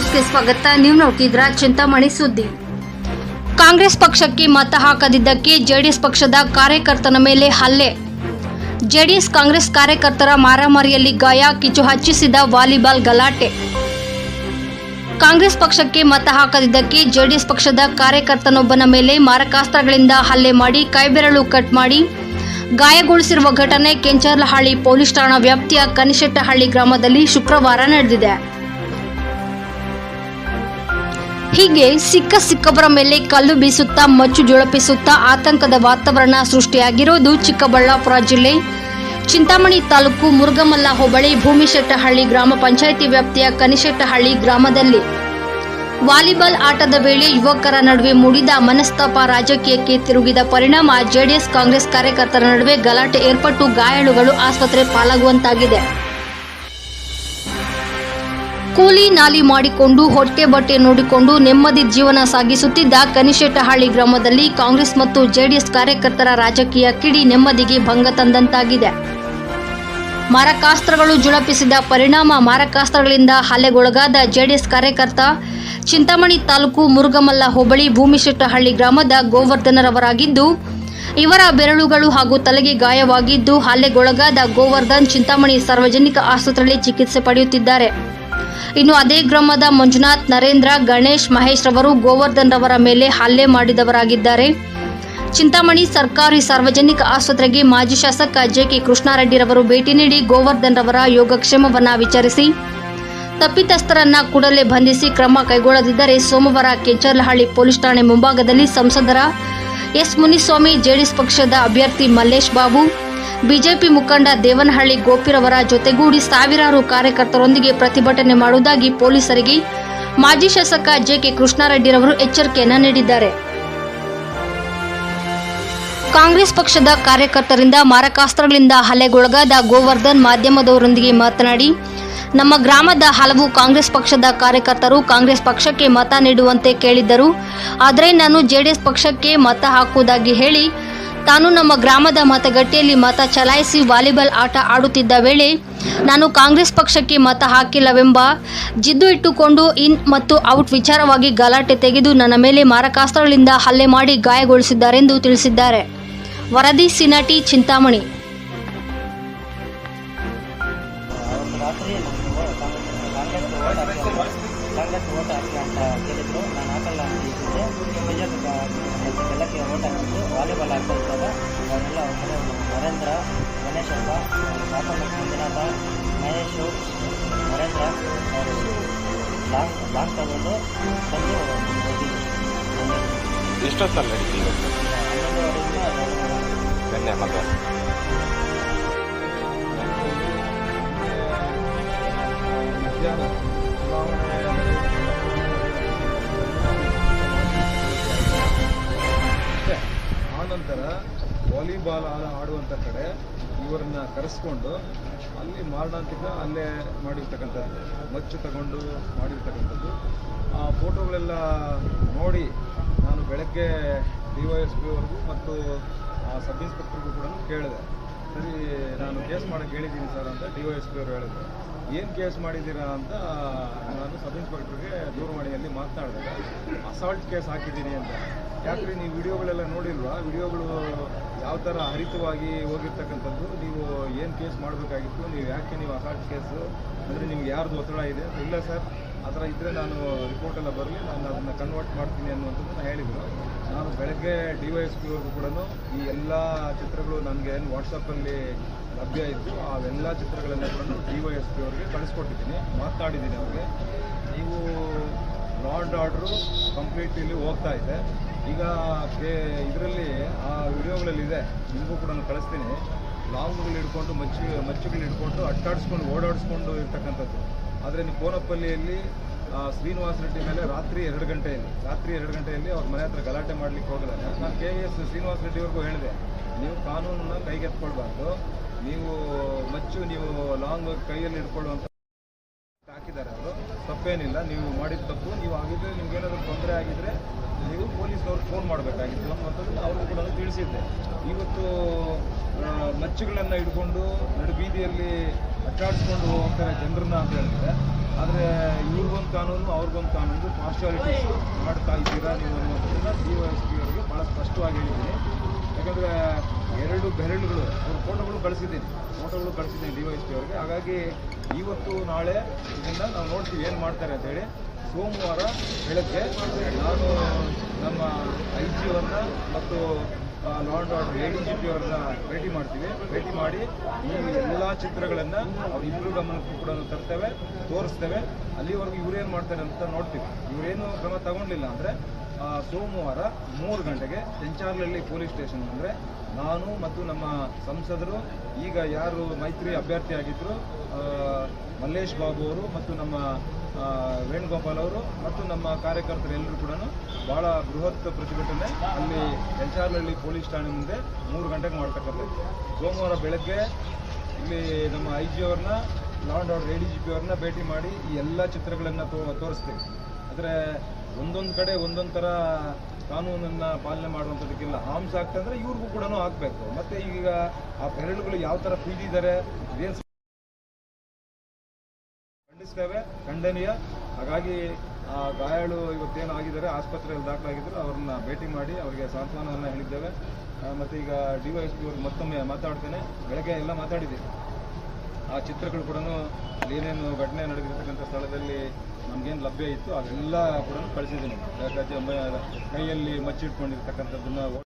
ನ್ಯೂಸ್ಗೆ ಸ್ವಾಗತ. ನೀವು ನೋಡ್ತಿದ್ದೀರಾ ಚಿಂತಾಮಣಿ ಸುದ್ದಿ. ಕಾಂಗ್ರೆಸ್ ಪಕ್ಷಕ್ಕೆ ಮತ ಹಾಕದಿದ್ದಕ್ಕೆ ಜೆಡಿಎಸ್ ಪಕ್ಷದ ಕಾರ್ಯಕರ್ತನ ಮೇಲೆ ಹಲ್ಲೆ. ಜೆಡಿಎಸ್ ಕಾಂಗ್ರೆಸ್ ಕಾರ್ಯಕರ್ತರ ಮಾರಾಮಾರಿಯಲ್ಲಿ ಗಾಯ, ಕಿಚ್ಚು ಹಚ್ಚಿಸಿದ ವಾಲಿಬಾಲ್ ಗಲಾಟೆ. ಕಾಂಗ್ರೆಸ್ ಪಕ್ಷಕ್ಕೆ ಮತ ಹಾಕದಿದ್ದಕ್ಕೆ ಜೆಡಿಎಸ್ ಪಕ್ಷದ ಕಾರ್ಯಕರ್ತನೊಬ್ಬನ ಮೇಲೆ ಮಾರಕಾಸ್ತ್ರಗಳಿಂದ ಹಲ್ಲೆ ಮಾಡಿ ಕೈಬೆರಳು ಕಟ್ ಮಾಡಿ ಗಾಯಗೊಳಿಸಿರುವ ಘಟನೆ ಕೆಂಚರ್ಲಹಳ್ಳಿ ಪೊಲೀಸ್ ಠಾಣಾ ವ್ಯಾಪ್ತಿಯ ಕನಿಶೆಟ್ಟಹಳ್ಳಿ ಗ್ರಾಮದಲ್ಲಿ ಶುಕ್ರವಾರ ನಡೆದಿದೆ. ಹೀಗೆ ಸಿಕ್ಕವರ ಮೇಲೆ ಕಲ್ಲು ಬೀಸುತ್ತಾ ಮಚ್ಚು ಜೊಳಪಿಸುತ್ತಾ ಆತಂಕದ ವಾತಾವರಣ ಸೃಷ್ಟಿಯಾಗಿರುವುದು ಚಿಕ್ಕಬಳ್ಳಾಪುರ ಜಿಲ್ಲೆ ಚಿಂತಾಮಣಿ ತಾಲೂಕು ಮುರುಗಮಲ್ಲ ಹೋಬಳಿ ಭೂಮಿಶೆಟ್ಟಹಳ್ಳಿ ಗ್ರಾಮ ಪಂಚಾಯಿತಿ ವ್ಯಾಪ್ತಿಯ ಕನಿಶೆಟ್ಟಹಳ್ಳಿ ಗ್ರಾಮದಲ್ಲಿ. ವಾಲಿಬಾಲ್ ಆಟದ ವೇಳೆ ಯುವಕರ ನಡುವೆ ಮೂಡಿದ ಮನಸ್ತಾಪ ರಾಜಕೀಯಕ್ಕೆ ತಿರುಗಿದ ಪರಿಣಾಮ ಜೆಡಿಎಸ್ ಕಾಂಗ್ರೆಸ್ ಕಾರ್ಯಕರ್ತರ ನಡುವೆ ಗಲಾಟೆ ಏರ್ಪಟ್ಟು ಗಾಯಾಳುಗಳು ಆಸ್ಪತ್ರೆ ಪಾಲಾಗುವಂತಾಗಿದೆ. ಕೂಲಿ ನಾಲಿ ಮಾಡಿಕೊಂಡು ಹೊಟ್ಟೆ ಬಟ್ಟೆ ನೋಡಿಕೊಂಡು ನೆಮ್ಮದಿ ಜೀವನ ಸಾಗಿಸುತ್ತಿದ್ದ ಕನಿಶೆಟ್ಟಹಳ್ಳಿ ಗ್ರಾಮದಲ್ಲಿ ಕಾಂಗ್ರೆಸ್ ಮತ್ತು ಜೆಡಿಎಸ್ ಕಾರ್ಯಕರ್ತರ ರಾಜಕೀಯ ಕಿಡಿ ನೆಮ್ಮದಿಗೆ ಭಂಗ ತಂದಂತಾಗಿದೆ. ಮಾರಕಾಸ್ತ್ರಗಳು ಜುಳಪಿಸಿದ ಪರಿಣಾಮ ಮಾರಕಾಸ್ತ್ರಗಳಿಂದ ಹಲ್ಲೆಗೊಳಗಾದ ಜೆಡಿಎಸ್ ಕಾರ್ಯಕರ್ತ ಚಿಂತಾಮಣಿ ತಾಲೂಕು ಮುರುಗಮಲ್ಲ ಹೋಬಳಿ ಭೂಮಿಶೆಟ್ಟಹಳ್ಳಿ ಗ್ರಾಮದ ಗೋವರ್ಧನರವರಾಗಿದ್ದು, ಇವರ ಬೆರಳುಗಳು ಹಾಗೂ ತಲೆಗೆ ಗಾಯವಾಗಿದ್ದು ಹಲ್ಲೆಗೊಳಗಾದ ಗೋವರ್ಧನ್ ಚಿಂತಾಮಣಿ ಸಾರ್ವಜನಿಕ ಆಸ್ಪತ್ರೆಯಲ್ಲಿ ಚಿಕಿತ್ಸೆ ಪಡೆಯುತ್ತಿದ್ದಾರೆ. ಇನ್ನು ಅದೇ ಗ್ರಾಮದ ಮಂಜುನಾಥ್, ನರೇಂದ್ರ, ಗಣೇಶ್, ಮಹೇಶ್ ರವರು ಗೋವರ್ಧನ್ ರವರ ಮೇಲೆ ಹಲ್ಲೆ ಮಾಡಿದವರಾಗಿದ್ದಾರೆ. ಚಿಂತಾಮಣಿ ಸರ್ಕಾರಿ ಸಾರ್ವಜನಿಕ ಆಸ್ಪತ್ರೆಗೆ ಮಾಜಿ ಶಾಸಕ ಜೆ.ಕೆ. ಕೃಷ್ಣಾರೆಡ್ಡಿ ರವರು ಭೇಟಿ ನೀಡಿ ಗೋವರ್ಧನ್ ರವರ ಯೋಗಕ್ಷೇಮವನ್ನು ವಿಚಾರಿಸಿ ತಪ್ಪಿತಸ್ಥರನ್ನ ಕೂಡಲೇ ಬಂಧಿಸಿ ಕ್ರಮ ಕೈಗೊಳ್ಳದಿದ್ದರೆ ಸೋಮವಾರ ಕೆಂಚರ್ಲಹಳ್ಳಿ ಪೊಲೀಸ್ ಠಾಣೆ ಮುಂಭಾಗದಲ್ಲಿ ಸಂಸದರ ಎಸ್ ಮುನಿಸ್ವಾಮಿ, ಜೆಡಿಎಸ್ ಪಕ್ಷದ ಅಭ್ಯರ್ಥಿ ಮಲ್ಲೇಶ್ ಬಾಬು, ಬಿಜೆಪಿ ಮುಖಂಡ ದೇವನಹಳ್ಳಿ ಗೋಪಿರವರ ಜೊತೆಗೂಡಿ ಸಾವಿರಾರು ಕಾರ್ಯಕರ್ತರೊಂದಿಗೆ ಪ್ರತಿಭಟನೆ ಮಾಡುವುದಾಗಿ ಪೊಲೀಸರಿಗೆ ಮಾಜಿ ಶಾಸಕ ಜೆ.ಕೆ. ಕೃಷ್ಣಾರೆಡ್ಡಿರವರು ಎಚ್ಚರಿಕೆಯನ್ನು ನೀಡಿದ್ದಾರೆ. ಕಾಂಗ್ರೆಸ್ ಪಕ್ಷದ ಕಾರ್ಯಕರ್ತರಿಂದ ಮಾರಕಾಸ್ತ್ರಗಳಿಂದ ಹಲ್ಲೆಗೊಳಗಾದ ಗೋವರ್ಧನ್ ಮಾಧ್ಯಮದವರೊಂದಿಗೆ ಮಾತನಾಡಿ, ನಮ್ಮ ಗ್ರಾಮದ ಹಲವು ಕಾಂಗ್ರೆಸ್ ಪಕ್ಷದ ಕಾರ್ಯಕರ್ತರು ಕಾಂಗ್ರೆಸ್ ಪಕ್ಷಕ್ಕೆ ಮತ ನೀಡುವಂತೆ ಕೇಳಿದ್ದರು. ಆದರೆ ನಾನು ಜೆಡಿಎಸ್ ಪಕ್ಷಕ್ಕೆ ಮತ ಹಾಕುವುದಾಗಿ ಹೇಳಿ ತಾನು ನಮ್ಮ ಗ್ರಾಮದ ಮತಗಟ್ಟೆಯಲ್ಲಿ ಮತ ಚಲಾಯಿಸಿ ವಾಲಿಬಾಲ್ ಆಟ ಆಡುತ್ತಿದ್ದ ವೇಳೆ ನಾನು ಕಾಂಗ್ರೆಸ್ ಪಕ್ಷಕ್ಕೆ ಮತ ಹಾಕಿಲ್ಲವೆಂಬ ಜಿದ್ದು ಇಟ್ಟುಕೊಂಡು ಇನ್ ಮತ್ತು ಔಟ್ ವಿಚಾರವಾಗಿ ಗಲಾಟೆ ತೆಗೆದು ನನ್ನ ಮೇಲೆ ಮಾರಕಾಸ್ತ್ರಗಳಿಂದ ಹಲ್ಲೆ ಮಾಡಿ ಗಾಯಗೊಳಿಸಿದ್ದಾರೆಂದು ತಿಳಿಸಿದ್ದಾರೆ. ವರದಿ ಸಿನಟಿ, ಚಿಂತಾಮಣಿ. ಕಾಂಗ್ರೆಸ್ ಓಟ್ ಹಾಕಿ ಅಂತ ಕೇಳಿದ್ರು. ನಾನು ಹಾಕಲ್ಲ ಅಂತ ಇದ್ದಿದ್ದೆ. ಬಿಜೆಪಿ ಎಲ್ಲಕ್ಕೆ ಓಟ್ ಹಾಕಿದ್ದು ವಾಲಿಬಾಲ್ ಆಗ್ತಾ ಇದ್ದಾಗ ಅವರೆಲ್ಲ ಹೊರಗಡೆ ನರೇಂದ್ರ, ಗಣೇಶಪ್ಪ, ಪಾಪಣ್ಣ, ಮಂಜುನಾಥ, ಮಹೇಶು, ನರೇಂದ್ರ ಅವರು ಲಾಂಗ್ ತಗೊಂಡು ಬಂದು ಹೋಗಿದ್ದು. ಎಷ್ಟೊತ್ತಲ್ಲಿ ನಡೀತೀವಿ? 11 ಧನ್ಯವಾದ. ಆನಂತರ ವಾಲಿಬಾಲ್ ಆಡುವಂಥ ಕಡೆ ಇವರನ್ನ ಕರೆಸ್ಕೊಂಡು ಅಲ್ಲಿ ಮಾರಣಾಂತಿಕ ಅಲ್ಲೇ ಮಾಡಿರ್ತಕ್ಕಂಥದ್ದು, ಮಚ್ಚು ತಗೊಂಡು ಮಾಡಿರ್ತಕ್ಕಂಥದ್ದು. ಆ ಫೋಟೋಗಳೆಲ್ಲ ನೋಡಿ ನಾನು ಬೆಳಗ್ಗೆ DYSP ಅವ್ರಿಗೂ ಮತ್ತು ಸಬ್ ಇನ್ಸ್ಪೆಕ್ಟರ್ಗೂ ಕೂಡ ಕೇಳಿದೆ. ಸರಿ, ನಾನು ಕೇಸ್ ಮಾಡೋಕ್ಕೆ ಹೇಳಿದ್ದೀನಿ ಸರ್ ಅಂತ DYSP ಅವರು ಹೇಳಿದ್ರು. ಏನು ಕೇಸ್ ಮಾಡಿದ್ದೀರಾ ಅಂತ ನಾನು ಸಬ್ ಇನ್ಸ್ಪೆಕ್ಟರ್ಗೆ ದೂರವಾಣಿಯಲ್ಲಿ ಮಾತನಾಡಿದಾಗ ಅಸಾಲ್ಟ್ ಕೇಸ್ ಹಾಕಿದ್ದೀನಿ ಅಂತ. ಯಾಕ್ರಿ ನೀವು ವಿಡಿಯೋಗಳೆಲ್ಲ ನೋಡಿಲ್ವಾ? ವಿಡಿಯೋಗಳು ಯಾವ ಥರ ಹರಿತವಾಗಿ ಹೋಗಿರ್ತಕ್ಕಂಥದ್ದು, ನೀವು ಏನು ಕೇಸ್ ಮಾಡಬೇಕಾಗಿತ್ತು, ನೀವು ಯಾಕೆ ನೀವು ಅಸಾಲ್ಟ್ ಕೇಸು ಅಂದರೆ ನಿಮ್ಗೆ ಯಾರ್ದು ಒತ್ತಡ ಇದೆ? ಇಲ್ಲ ಸರ್, ಆ ಥರ ಇದ್ದರೆ ನಾನು ರಿಪೋರ್ಟೆಲ್ಲ ಬರಲಿ, ನಾನು ಅದನ್ನು ಕನ್ವರ್ಟ್ ಮಾಡ್ತೀನಿ ಅನ್ನುವಂಥದ್ದನ್ನು ಹೇಳಿದರು. ನಾನು ಬೆಳಗ್ಗೆ DYSP ಅವ್ರಿಗೂ ಕೂಡ ಈ ಎಲ್ಲ ಚಿತ್ರಗಳು ನನಗೆ ಏನು ವಾಟ್ಸಪ್ಪಲ್ಲಿ ಲಭ್ಯ ಇದ್ದು ಅವೆಲ್ಲ ಚಿತ್ರಗಳನ್ನು ಕೂಡ DYSP ಅವ್ರಿಗೆ ಕಳಿಸ್ಕೊಟ್ಟಿದ್ದೀನಿ, ಮಾತನಾಡಿದ್ದೀನಿ ಅವ್ರಿಗೆ. ನೀವು ಲಾ ಆ್ಯಂಡ್ ಆರ್ಡ್ರು ಕಂಪ್ಲೀಟ್ ಇಲ್ಲಿ ಹೋಗ್ತಾ ಇದೆ. ಈಗ ಇದರಲ್ಲಿ ಆ ವಿಡಿಯೋಗಳಲ್ಲಿದೆ, ನಿಮಗೂ ಕೂಡ ನಾನು ಕಳಿಸ್ತೀನಿ. ಲಾಂಗ್ಗಳು ಹಿಡ್ಕೊಂಡು ಮಚ್ಚುಗಳು ಹಿಡ್ಕೊಂಡು ಅಟ್ಟಾಡಿಸ್ಕೊಂಡು ಓಡಾಡಿಸ್ಕೊಂಡು ಇರ್ತಕ್ಕಂಥದ್ದು. ಆದರೆ ನೀವು ಕೋನಪ್ಪಲ್ಲಿಯಲ್ಲಿ ಶ್ರೀನಿವಾಸ ರೆಡ್ಡಿ ಮೇಲೆ ರಾತ್ರಿ 2 ಗಂಟೆಯಲ್ಲಿ ಅವ್ರ ಮನೆ ಹತ್ರ ಗಲಾಟೆ ಮಾಡಲಿಕ್ಕೆ ಹೋಗಿದ್ದಾರೆ. ನಾನು KS ಶ್ರೀನಿವಾಸ ರೆಡ್ಡಿ ಅವ್ರಿಗೂ ಹೇಳಿದೆ, ನೀವು ಕಾನೂನನ್ನ ಕೈಗೆತ್ಕೊಳ್ಬಾರ್ದು, ನೀವು ನೀವು ಲಾಂಗ್ ಕೈಯಲ್ಲಿ ಹಿಡ್ಕೊಳ್ಳುವಂಥ ಹಾಕಿದ್ದಾರೆ. ಅವರು ತಪ್ಪೇನಿಲ್ಲ, ನೀವು ಮಾಡಿದ ತಪ್ಪು. ನೀವು ಆಗಿದ್ದರೆ ನಿಮ್ಗೇನಾದರೂ ತೊಂದರೆ ಆಗಿದ್ದರೆ ನೀವು ಪೊಲೀಸ್ನವ್ರಿಗೆ ಫೋನ್ ಮಾಡಬೇಕಾಗಿತ್ತು ಅನ್ನುವಂಥದ್ದು ಅವ್ರಿಗೂ ಕೂಡ ತಿಳಿಸಿದ್ದೆ. ಇವತ್ತು ಮಚ್ಚುಗಳನ್ನು ಹಿಡ್ಕೊಂಡು ನಡು ಬೀದಿಯಲ್ಲಿ ಅಟ್ಟಾಡಿಸ್ಕೊಂಡು ಹೋಗ್ತಾರೆ ಜನರನ್ನ ಅಂತ ಹೇಳಿದ್ರೆ, ಆದರೆ ಇವ್ರಿಗಂತೂ ಕಾನೂನು ಅವ್ರಿಗೊಂದು ಕಾನೂನು ಪಾರ್ಶಾಲಿಟೀಸ್ ಮಾಡ್ತಾ ಇದ್ದೀರಾ ನೀವು ಅನ್ನುವಂಥದ್ದನ್ನು DYSP ಅವರಿಗೆ ಭಾಳ ಸ್ಪಷ್ಟವಾಗಿ ಹೇಳಿದ್ದೀನಿ. ಯಾಕಂದರೆ 2 ಬೆರಳುಗಳು ಅವ್ರ ಫೋಟೋಗಳು ಕಳಿಸಿದ್ದೀನಿ DYSP ಅವರಿಗೆ. ಹಾಗಾಗಿ ಇವತ್ತು ನಾಳೆ ಇದನ್ನು ನಾವು ನೋಡ್ತೀವಿ ಏನು ಮಾಡ್ತಾರೆ ಅಂತೇಳಿ. ಸೋಮವಾರ ಬೆಳಗ್ಗೆ ನಾನು ನಮ್ಮ IG ಅವ್ರನ್ನ ಮತ್ತು ಲಾ ಆ್ಯಂಡ್ ಆರ್ಡರ್ ADGP ಅವ್ರನ್ನ ಭೇಟಿ ಮಾಡ್ತೀವಿ. ಭೇಟಿ ಮಾಡಿ ಈ ಎಲ್ಲ ಚಿತ್ರಗಳನ್ನು ಅವರಿಬ್ಬರು ಗಮನಕ್ಕೂ ಕೂಡ ತರ್ತೇವೆ, ತೋರಿಸ್ತೇವೆ. ಅಲ್ಲಿವರೆಗೂ ಇವರೇನು ಮಾಡ್ತಾರೆ ಅಂತ ನೋಡ್ತೀವಿ. ಇವರೇನು ಕ್ರಮ ತಗೊಂಡಿಲ್ಲ ಅಂದರೆ ಸೋಮವಾರ 3 ಗಂಟೆಗೆ ಕೆಂಚಾರ್ಲಹಳ್ಳಿ ಪೊಲೀಸ್ ಸ್ಟೇಷನ್ ಅಂದರೆ ನಾನು ಮತ್ತು ನಮ್ಮ ಸಂಸದರು, ಈಗ ಯಾರು ಮೈತ್ರಿ ಅಭ್ಯರ್ಥಿಯಾಗಿದ್ದರು ಮಲ್ಲೇಶ್ ಬಾಬು ಅವರು ಮತ್ತು ನಮ್ಮ ವೇಣುಗೋಪಾಲ್ ಅವರು ಮತ್ತು ನಮ್ಮ ಕಾರ್ಯಕರ್ತರೆಲ್ಲರೂ ಕೂಡ ಭಾಳ ಬೃಹತ್ ಪ್ರತಿಭಟನೆ ಅಲ್ಲಿ ಕೆಂಚಾರ್ಲಹಳ್ಳಿ ಪೊಲೀಸ್ ಠಾಣೆ ಮುಂದೆ 3 ಗಂಟೆಗೆ ಮಾಡ್ತಕ್ಕಂಥದ್ದು. ಸೋಮವಾರ ಬೆಳಗ್ಗೆ ಇಲ್ಲಿ ನಮ್ಮ IG ಅವ್ರನ್ನ, ಲಾ ಆ್ಯಂಡ್ ಆರ್ಡರ್ ADGP ಅವ್ರನ್ನ ಭೇಟಿ ಮಾಡಿ ಈ ಎಲ್ಲ ಚಿತ್ರಗಳನ್ನು ತೋರಿಸ್ತೀವಿ. ಆದರೆ ಒಂದೊಂದು ಕಡೆ ಒಂದೊಂದು ಥರ ಕಾನೂನನ್ನು ಪಾಲನೆ ಮಾಡುವಂಥದ್ದಕ್ಕಿಲ್ಲ. ಆಮ್ಸ್ ಆಗ್ತಂದ್ರೆ ಇವ್ರಿಗೂ ಕೂಡ ಆಗಬೇಕು. ಮತ್ತು ಈಗ ಆ ಬೆರಳುಗಳು ಯಾವ ಥರ ಪೀಡಿದ್ದಾರೆ ಇದೇನು ಖಂಡಿಸ್ತೇವೆ, ಖಂಡನೀಯ. ಹಾಗಾಗಿ ಆ ಗಾಯಾಳು ಇವತ್ತೇನು ಆಗಿದ್ದಾರೆ ಆಸ್ಪತ್ರೆಯಲ್ಲಿ ದಾಖಲಾಗಿದ್ದರು, ಅವ್ರನ್ನ ಭೇಟಿ ಮಾಡಿ ಅವರಿಗೆ ಸಾಂತ್ವನವನ್ನು ಹೇಳಿದ್ದೇವೆ. ಮತ್ತು ಈಗ DYSP ಅವ್ರಿಗೆ ಮತ್ತೊಮ್ಮೆ ಮಾತಾಡ್ತೇನೆ. ಬೆಳಗ್ಗೆ ಎಲ್ಲ ಮಾತಾಡಿದ್ದೀವಿ. ಆ ಚಿತ್ರಗಳು ಕೂಡ ಏನೇನು ಘಟನೆ ನಡೆದಿರ್ತಕ್ಕಂಥ ಸ್ಥಳದಲ್ಲಿ ನಮಗೇನು ಲಭ್ಯ ಇತ್ತು ಅದೆಲ್ಲ ಕೂಡ ಕಳಿಸಿದ್ದೀನಿ. ಕೈಯಲ್ಲಿ ಮಚ್ಚಿಟ್ಕೊಂಡಿರ್ತಕ್ಕಂಥದ್ದನ್ನು